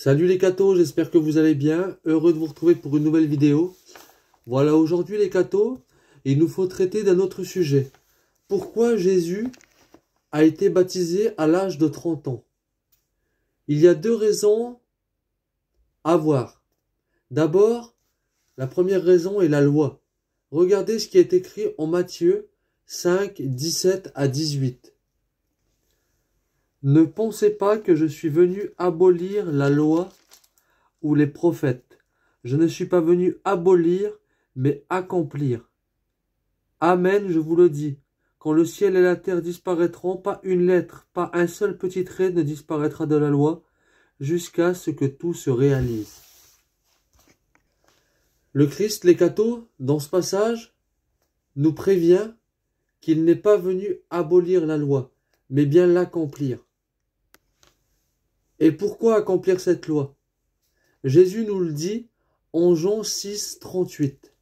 Salut les cathos, j'espère que vous allez bien. Heureux de vous retrouver pour une nouvelle vidéo. Voilà, aujourd'hui les cathos, il nous faut traiter d'un autre sujet. Pourquoi Jésus a été baptisé à l'âge de 30 ans? Il y a deux raisons à voir. D'abord, la première raison est la loi. Regardez ce qui est écrit en Matthieu 5, 17 à 18. Ne pensez pas que je suis venu abolir la loi ou les prophètes. Je ne suis pas venu abolir, mais accomplir. Amen, je vous le dis. Quand le ciel et la terre disparaîtront, pas une lettre, pas un seul petit trait ne disparaîtra de la loi, jusqu'à ce que tout se réalise. Le Christ, les cathos, dans ce passage, nous prévient qu'il n'est pas venu abolir la loi, mais bien l'accomplir. Et pourquoi accomplir cette loi? Jésus nous le dit en Jean 6, 38.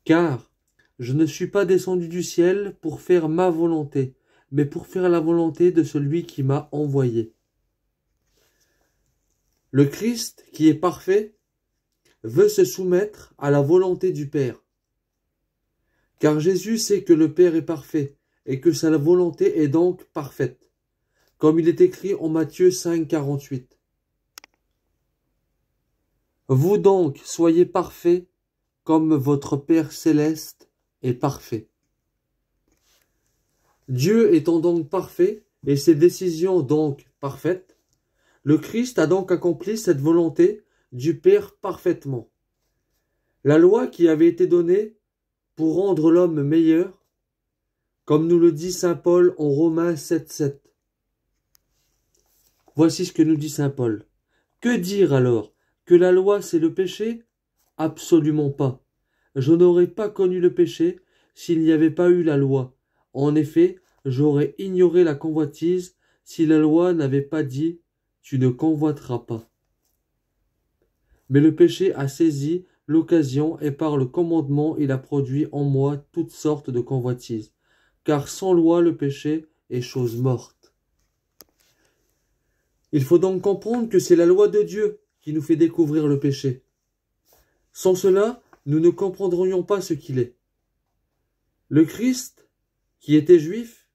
Car je ne suis pas descendu du ciel pour faire ma volonté, mais pour faire la volonté de celui qui m'a envoyé. Le Christ, qui est parfait, veut se soumettre à la volonté du Père. Car Jésus sait que le Père est parfait et que sa volonté est donc parfaite. Comme il est écrit en Matthieu 5, 48. Vous donc soyez parfaits comme votre Père céleste est parfait. Dieu étant donc parfait et ses décisions donc parfaites, le Christ a donc accompli cette volonté du Père parfaitement. La loi qui avait été donnée pour rendre l'homme meilleur, comme nous le dit saint Paul en Romains 7, 7. Voici ce que nous dit saint Paul. Que dire alors? Que la loi c'est le péché? Absolument pas. Je n'aurais pas connu le péché s'il n'y avait pas eu la loi. En effet, j'aurais ignoré la convoitise si la loi n'avait pas dit « Tu ne convoiteras pas ». Mais le péché a saisi l'occasion et par le commandement il a produit en moi toutes sortes de convoitises. Car sans loi le péché est chose morte. Il faut donc comprendre que c'est la loi de Dieu qui nous fait découvrir le péché. Sans cela, nous ne comprendrions pas ce qu'il est. Le Christ, qui était juif,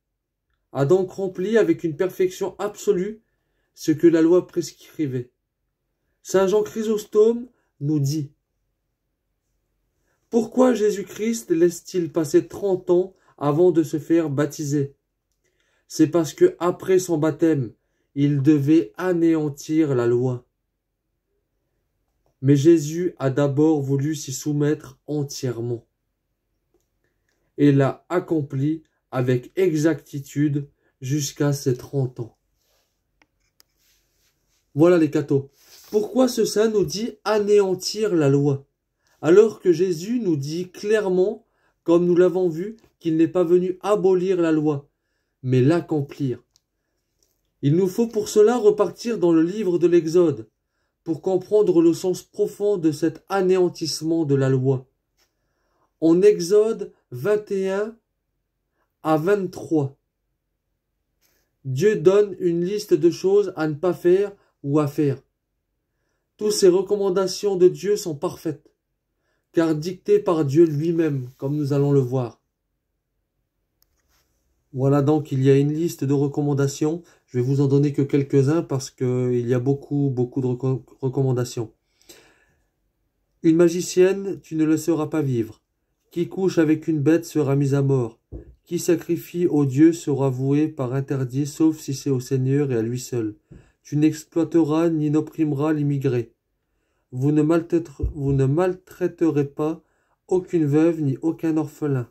a donc rempli avec une perfection absolue ce que la loi prescrivait. Saint Jean Chrysostome nous dit: pourquoi Jésus-Christ laisse-t-il passer 30 ans avant de se faire baptiser? C'est parce que après son baptême, il devait anéantir la loi. Mais Jésus a d'abord voulu s'y soumettre entièrement et l'a accompli avec exactitude jusqu'à ses 30 ans. Voilà les cathos. Pourquoi ce saint nous dit anéantir la loi, alors que Jésus nous dit clairement, comme nous l'avons vu, qu'il n'est pas venu abolir la loi, mais l'accomplir. Il nous faut pour cela repartir dans le livre de l'Exode, pour comprendre le sens profond de cet anéantissement de la loi. En Exode 21 à 23, Dieu donne une liste de choses à ne pas faire ou à faire. Toutes ces recommandations de Dieu sont parfaites, car dictées par Dieu lui-même, comme nous allons le voir. Voilà donc, il y a une liste de recommandations. Je vais vous en donner que quelques-uns parce qu'il y a beaucoup de recommandations. Une magicienne, tu ne laisseras pas vivre. Qui couche avec une bête sera mis à mort. Qui sacrifie au Dieu sera voué par interdit, sauf si c'est au Seigneur et à lui seul. Tu n'exploiteras ni n'opprimeras l'immigré. Vous ne maltraiterez pas aucune veuve ni aucun orphelin.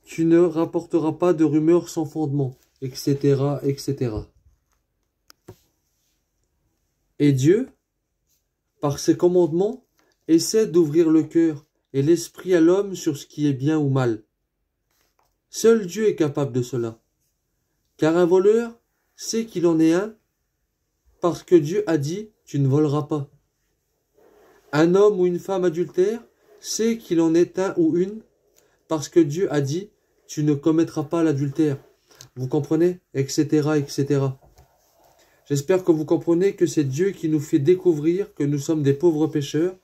Tu ne rapporteras pas de rumeurs sans fondement, etc., etc. Et Dieu, par ses commandements, essaie d'ouvrir le cœur et l'esprit à l'homme sur ce qui est bien ou mal. Seul Dieu est capable de cela. Car un voleur sait qu'il en est un, parce que Dieu a dit « Tu ne voleras pas ». Un homme ou une femme adultère sait qu'il en est un ou une, parce que Dieu a dit « Tu ne commettras pas l'adultère ». Vous comprenez? Etc., etc. J'espère que vous comprenez que c'est Dieu qui nous fait découvrir que nous sommes des pauvres pécheurs.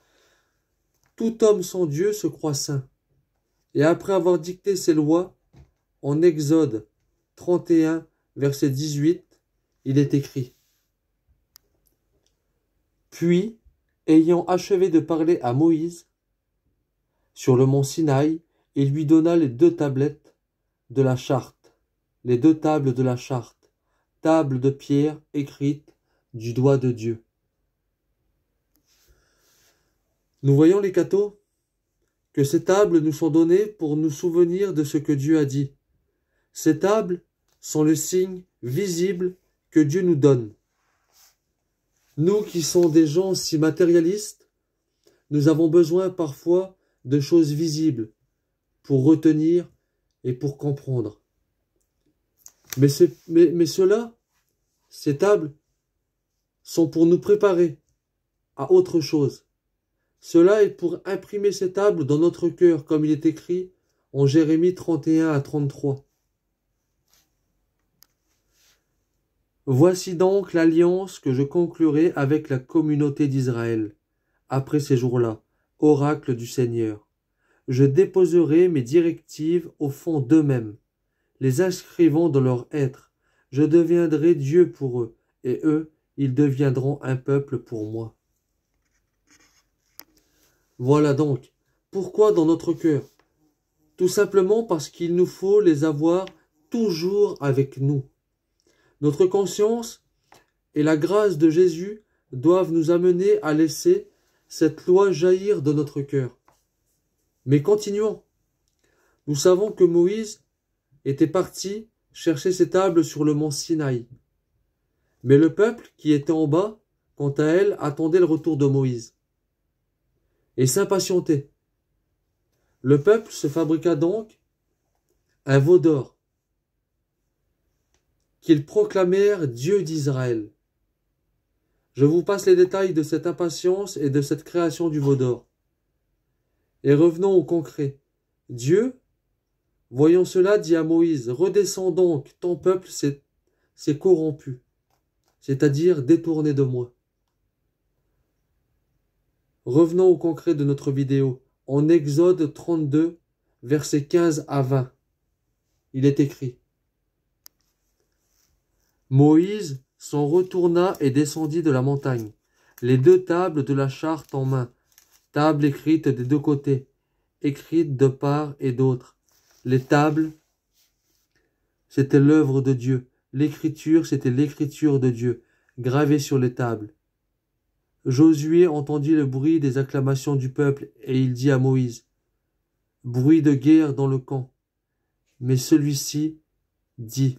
Tout homme sans Dieu se croit saint. Et après avoir dicté ses lois, en Exode 31, verset 18, il est écrit: Puis, ayant achevé de parler à Moïse, sur le mont Sinaï, il lui donna les 2 tablettes de la charte, les 2 tables de la charte, tables de pierre écrites du doigt de Dieu. Nous voyons les cathos que ces tables nous sont données pour nous souvenir de ce que Dieu a dit. Ces tables sont le signe visible que Dieu nous donne. Nous qui sommes des gens si matérialistes, nous avons besoin parfois de choses visibles pour retenir et pour comprendre. Mais cela, ces tables, sont pour nous préparer à autre chose. Cela est pour imprimer ces tables dans notre cœur, comme il est écrit en Jérémie 31 à 33. Voici donc l'alliance que je conclurai avec la communauté d'Israël, après ces jours-là, oracle du Seigneur. Je déposerai mes directives au fond d'eux-mêmes, les inscrivant dans leur être. Je deviendrai Dieu pour eux, et eux, ils deviendront un peuple pour moi. Voilà donc pourquoi dans notre cœur. Tout simplement parce qu'il nous faut les avoir toujours avec nous. Notre conscience et la grâce de Jésus doivent nous amener à laisser cette loi jaillir de notre cœur. Mais continuons. Nous savons que Moïse était parti chercher ses tables sur le mont Sinaï. Mais le peuple qui était en bas, quant à elle, attendait le retour de Moïse et s'impatientait. Le peuple se fabriqua donc un veau d'or qu'ils proclamèrent Dieu d'Israël. Je vous passe les détails de cette impatience et de cette création du veau d'or. Et revenons au concret. Dieu, voyant cela, dit à Moïse: Redescends donc, ton peuple s'est corrompu, c'est-à-dire détourné de moi. Revenons au concret de notre vidéo. En Exode 32, versets 15 à 20, il est écrit: Moïse s'en retourna et descendit de la montagne, les 2 tables de la charte en main, tables écrites des 2 côtés, écrites de part et d'autre. Les tables, c'était l'œuvre de Dieu. L'écriture, c'était l'écriture de Dieu, gravée sur les tables. Josué entendit le bruit des acclamations du peuple, et il dit à Moïse: Bruit de guerre dans le camp. Mais celui-ci dit: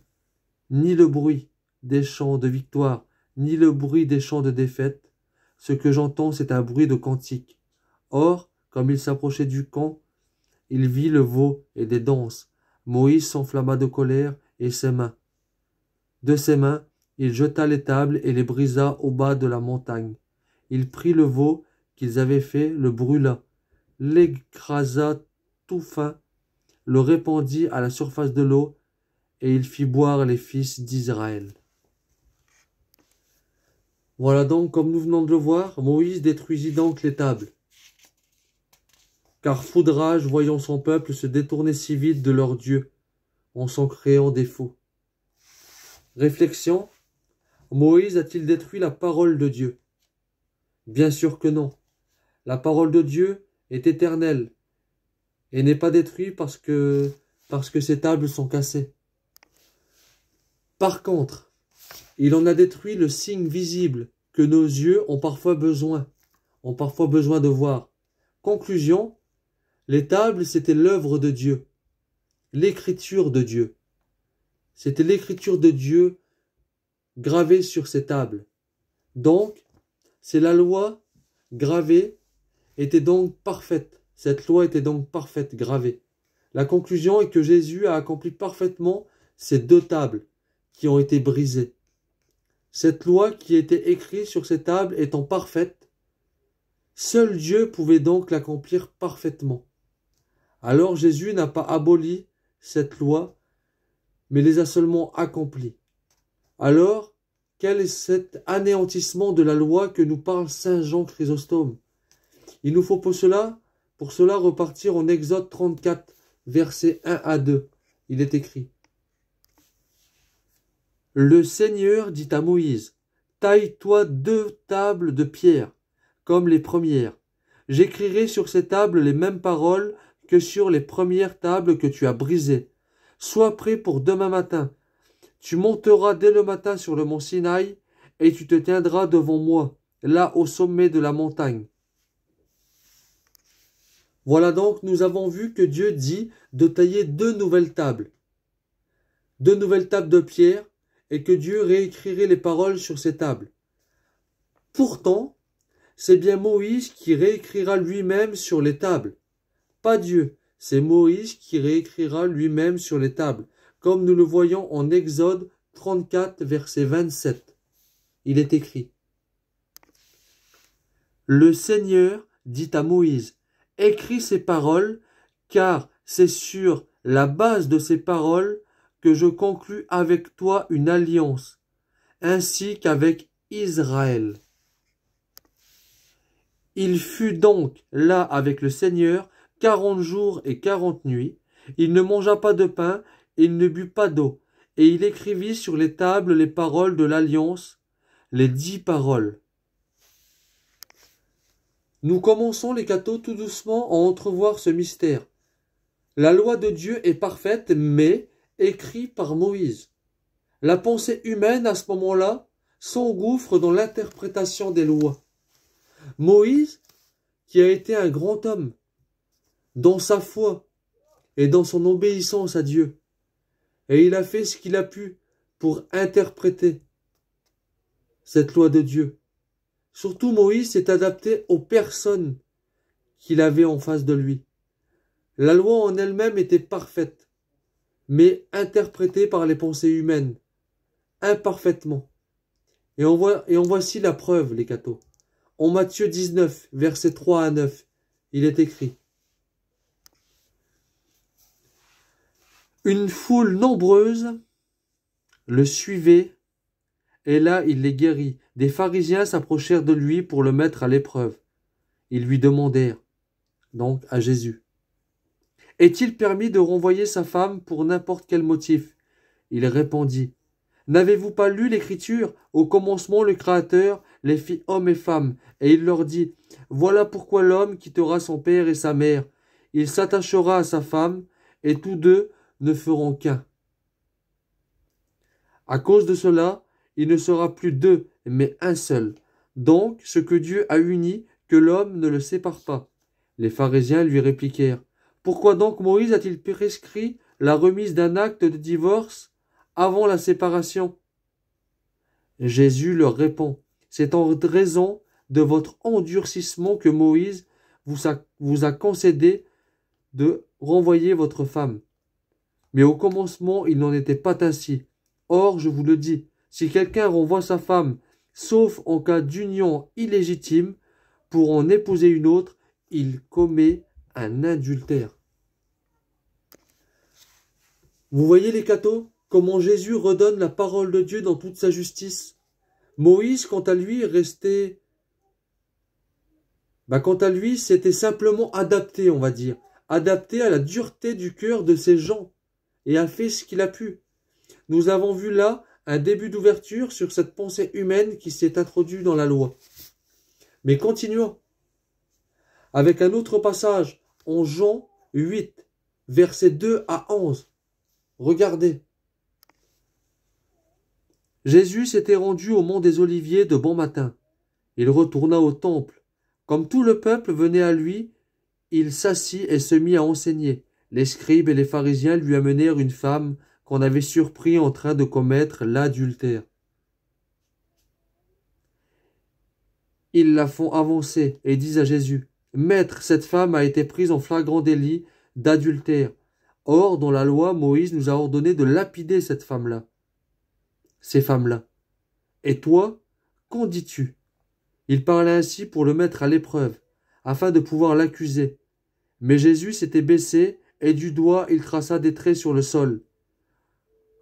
Ni le bruit des chants de victoire, ni le bruit des chants de défaite. Ce que j'entends, c'est un bruit de cantique. Or, comme il s'approchait du camp, il vit le veau et des danses. Moïse s'enflamma de colère et ses mains. De ses mains, il jeta les tables et les brisa au bas de la montagne. Il prit le veau qu'ils avaient fait, le brûla, l'écrasa tout fin, le répandit à la surface de l'eau, et il fit boire les fils d'Israël. Voilà donc, comme nous venons de le voir, Moïse détruisit donc les tables. Car foudrage, voyant son peuple se détourner si vite de leur Dieu, en s'en créant des faux. Réflexion: Moïse a-t-il détruit la parole de Dieu? Bien sûr que non. La parole de Dieu est éternelle et n'est pas détruite parce que ces tables sont cassées. Par contre, il en a détruit le signe visible que nos yeux ont parfois besoin de voir. Conclusion: les tables, c'était l'œuvre de Dieu, l'écriture de Dieu. C'était l'écriture de Dieu gravée sur ces tables. Donc, c'est la loi gravée était donc parfaite. Cette loi était donc parfaite, gravée. La conclusion est que Jésus a accompli parfaitement ces 2 tables qui ont été brisées. Cette loi qui était écrite sur ces tables étant parfaite, seul Dieu pouvait donc l'accomplir parfaitement. Alors Jésus n'a pas aboli cette loi, mais les a seulement accomplis. Alors, quel est cet anéantissement de la loi que nous parle saint Jean Chrysostome? Il nous faut pour cela repartir en Exode 34, versets 1 à 2. Il est écrit: Le Seigneur dit à Moïse, taille-toi 2 tables de pierre, comme les premières. J'écrirai sur ces tables les mêmes paroles que sur les premières tables que tu as brisées. Sois prêt pour demain matin. Tu monteras dès le matin sur le mont Sinaï, et tu te tiendras devant moi, là au sommet de la montagne. Voilà donc, nous avons vu que Dieu dit de tailler 2 nouvelles tables. 2 nouvelles tables de pierre, et que Dieu réécrirait les paroles sur ces tables. Pourtant, c'est bien Moïse qui réécrira lui-même sur les tables. Pas Dieu, c'est Moïse qui réécrira lui-même sur les tables, comme nous le voyons en Exode 34, verset 27. Il est écrit: Le Seigneur dit à Moïse, écris ces paroles, car c'est sur la base de ces paroles que je conclus avec toi une alliance, ainsi qu'avec Israël. Il fut donc là avec le Seigneur 40 jours et 40 nuits. Il ne mangea pas de pain, et il ne but pas d'eau, et il écrivit sur les tables les paroles de l'alliance, les 10 paroles. Nous commençons les cathos tout doucement à entrevoir ce mystère. La loi de Dieu est parfaite, mais écrite par Moïse. La pensée humaine, à ce moment-là, s'engouffre dans l'interprétation des lois. Moïse, qui a été un grand homme, dans sa foi et dans son obéissance à Dieu, et il a fait ce qu'il a pu pour interpréter cette loi de Dieu. Surtout Moïse s'est adapté aux personnes qu'il avait en face de lui. La loi en elle-même était parfaite, mais interprétée par les pensées humaines, imparfaitement. Et en voici la preuve, les cathos. En Matthieu 19, versets 3 à 9, il est écrit: Une foule nombreuse le suivait, et là il les guérit. Des pharisiens s'approchèrent de lui pour le mettre à l'épreuve. Ils lui demandèrent, donc à Jésus, est-il permis de renvoyer sa femme pour n'importe quel motif? Il répondit, n'avez-vous pas lu l'Écriture? Au commencement, le Créateur les fit hommes et femmes, et il leur dit, voilà pourquoi l'homme quittera son père et sa mère. Il s'attachera à sa femme, et tous deux ne feront qu'un. À cause de cela, il ne sera plus deux, mais un seul. Donc, ce que Dieu a uni, que l'homme ne le sépare pas. Les pharisiens lui répliquèrent, pourquoi donc Moïse a-t-il prescrit la remise d'un acte de divorce avant la séparation? Jésus leur répond, c'est en raison de votre endurcissement que Moïse vous a concédé de renvoyer votre femme. Mais au commencement, il n'en était pas ainsi. Or, je vous le dis, si quelqu'un renvoie sa femme, sauf en cas d'union illégitime, pour en épouser une autre, il commet un adultère. Vous voyez les cathos, comment Jésus redonne la parole de Dieu dans toute sa justice. Moïse, quant à lui, c'était simplement adapté, on va dire. Adapté à la dureté du cœur de ces gens, et a fait ce qu'il a pu. Nous avons vu là un début d'ouverture sur cette pensée humaine qui s'est introduite dans la loi. Mais continuons avec un autre passage en Jean 8, versets 2 à 11. Regardez. Jésus s'était rendu au mont des Oliviers de bon matin. Il retourna au temple. Comme tout le peuple venait à lui, il s'assit et se mit à enseigner. Les scribes et les pharisiens lui amenèrent une femme qu'on avait surpris en train de commettre l'adultère. Ils la font avancer et disent à Jésus, « Maître, cette femme a été prise en flagrant délit d'adultère. Or, dans la loi, Moïse nous a ordonné de lapider cette femme-là. Ces femmes-là. Et toi, qu'en dis-tu » Il parlait ainsi pour le mettre à l'épreuve, afin de pouvoir l'accuser. Mais Jésus s'était baissé, et du doigt il traça des traits sur le sol.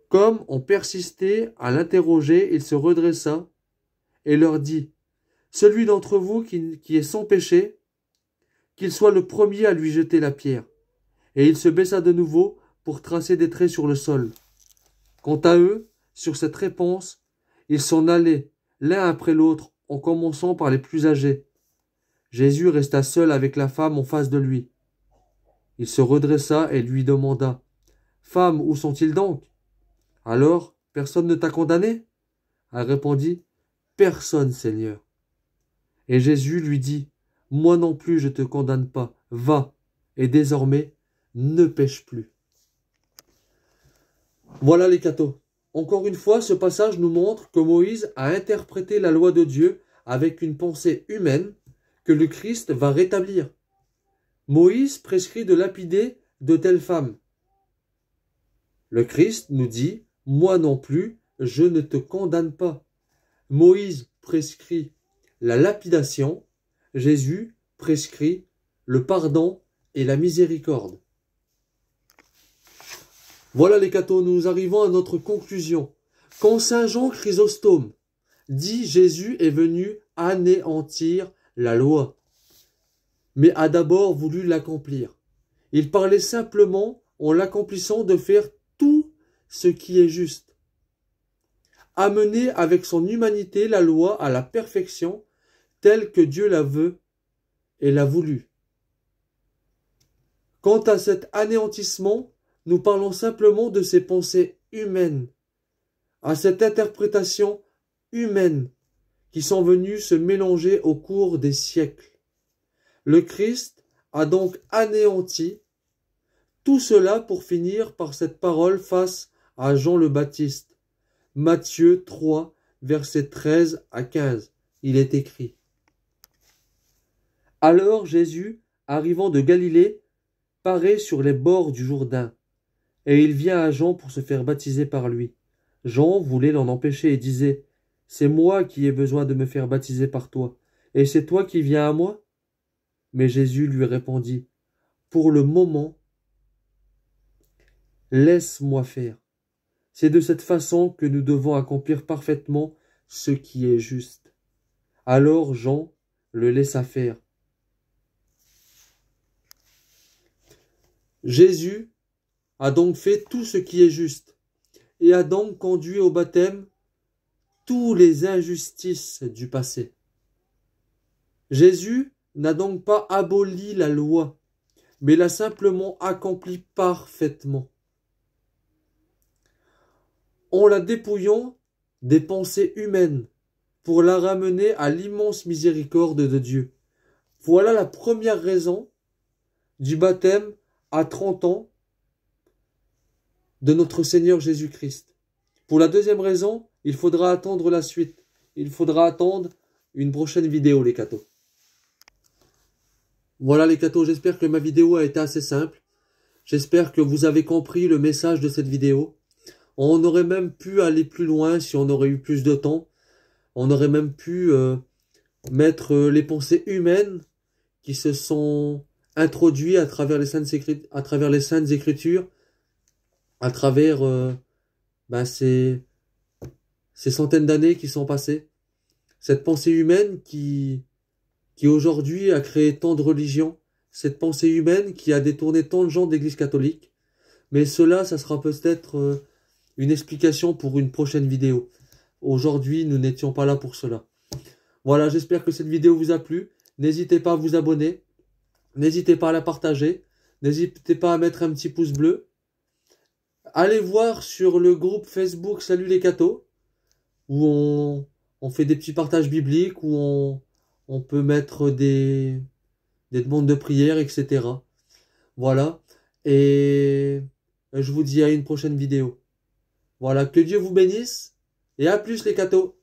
Comme on persistait à l'interroger, il se redressa et leur dit, « Celui d'entre vous qui est sans péché, qu'il soit le premier à lui jeter la pierre. » Et il se baissa de nouveau pour tracer des traits sur le sol. Quant à eux, sur cette réponse, ils s'en allaient, l'un après l'autre, en commençant par les plus âgés. Jésus resta seul avec la femme en face de lui. Il se redressa et lui demanda, « Femme, où sont-ils donc? » Alors, personne ne t'a condamné? Elle répondit, « Personne, Seigneur. » Et Jésus lui dit, « Moi non plus je te condamne pas, va, et désormais, ne pêche plus. » Voilà les cathos. Encore une fois, ce passage nous montre que Moïse a interprété la loi de Dieu avec une pensée humaine que le Christ va rétablir. Moïse prescrit de lapider de telles femmes. Le Christ nous dit, « Moi non plus, je ne te condamne pas. » Moïse prescrit la lapidation, Jésus prescrit le pardon et la miséricorde. Voilà les cathos, nous arrivons à notre conclusion. Quand Saint Jean Chrysostome dit Jésus est venu anéantir la loi, mais a d'abord voulu l'accomplir. Il parlait simplement en l'accomplissant de faire tout ce qui est juste. Amener avec son humanité la loi à la perfection telle que Dieu la veut et l'a voulu. Quant à cet anéantissement, nous parlons simplement de ces pensées humaines, à cette interprétation humaine qui sont venues se mélanger au cours des siècles. Le Christ a donc anéanti tout cela pour finir par cette parole face à Jean le Baptiste. Matthieu 3, versets 13 à 15. Il est écrit. Alors Jésus, arrivant de Galilée, paraît sur les bords du Jourdain, et il vient à Jean pour se faire baptiser par lui. Jean voulait l'en empêcher et disait, « C'est moi qui ai besoin de me faire baptiser par toi, et c'est toi qui viens à moi ?» Mais Jésus lui répondit, « Pour le moment, laisse-moi faire. C'est de cette façon que nous devons accomplir parfaitement ce qui est juste. » Alors Jean le laissa faire. Jésus a donc fait tout ce qui est juste et a donc conduit au baptême tous les injustices du passé. Jésus n'a donc pas aboli la loi, mais l'a simplement accomplie parfaitement. En la dépouillant des pensées humaines pour la ramener à l'immense miséricorde de Dieu. Voilà la première raison du baptême à 30 ans de notre Seigneur Jésus-Christ. Pour la deuxième raison, il faudra attendre la suite. Il faudra attendre une prochaine vidéo, les cathos. Voilà les cathos, j'espère que ma vidéo a été assez simple. J'espère que vous avez compris le message de cette vidéo. On aurait même pu aller plus loin si on aurait eu plus de temps. On aurait même pu mettre les pensées humaines qui se sont introduites à travers les saintes écritures, à travers ces centaines d'années qui sont passées. Cette pensée humaine qui aujourd'hui a créé tant de religions, cette pensée humaine qui a détourné tant de gens de l'Église catholique. Mais cela, ça sera peut-être une explication pour une prochaine vidéo. Aujourd'hui, nous n'étions pas là pour cela. Voilà, j'espère que cette vidéo vous a plu. N'hésitez pas à vous abonner. N'hésitez pas à la partager. N'hésitez pas à mettre un petit pouce bleu. Allez voir sur le groupe Facebook Salut les cathos, où on fait des petits partages bibliques, où on peut mettre des demandes de prière, etc. Voilà. Et je vous dis à une prochaine vidéo. Voilà, que Dieu vous bénisse. Et à plus les cathos.